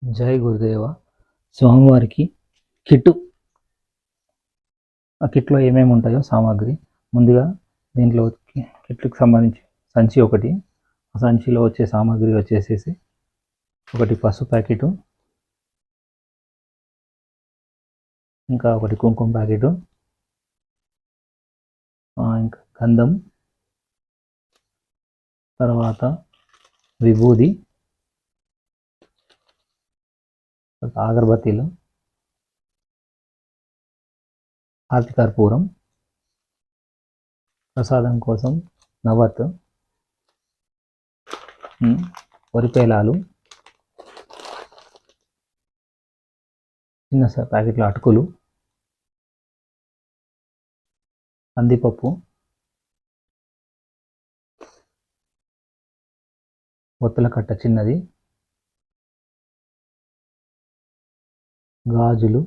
జై గురుదేవ. స్వామివారికి కిట్టు. ఆ కిట్లో ఏమేమి ఉంటాయో సామాగ్రి ముందుగా దీంట్లో కిట్లకు సంబంధించి సంచి ఒకటి, ఆ సంచిలో వచ్చే సామాగ్రి వచ్చేసేసి ఒకటి పసుపు ప్యాకెటు, ఇంకా ఒకటి కుంకుమ ప్యాకెటు, ఇంకా గంధం, తర్వాత విభూది, అగరబత్తీలు, హారతి కర్పూరం, ప్రసాదం కోసం నవత్, వరిపేలాలు, చిన్న ప్యాకెట్ల అటుకులు, కందిపప్పు, ఒత్తుల కట్ట చిన్నది, గాజులు,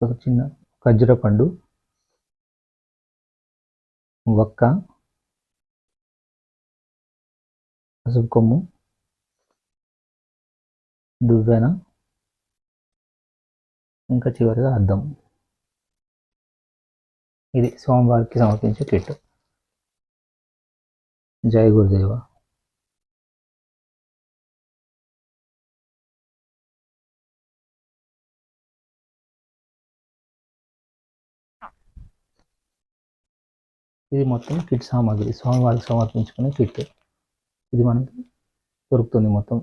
ఒక చిన్న ఖర్జూర పండు, వక్క, పసుపు కొమ్ము, దువ్వెన, ఇంకా చివరిగా అద్దం. ఇది స్వామివారికి సమర్పించే కిట్. జై గురుదేవ. ఇది మొత్తం కిట్ సామాగ్రి, స్వామివారికి సమర్పించుకునే కిట్. ఇది మనకి దొరుకుతుంది మొత్తం.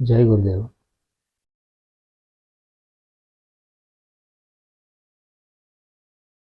జై గురుదేవ.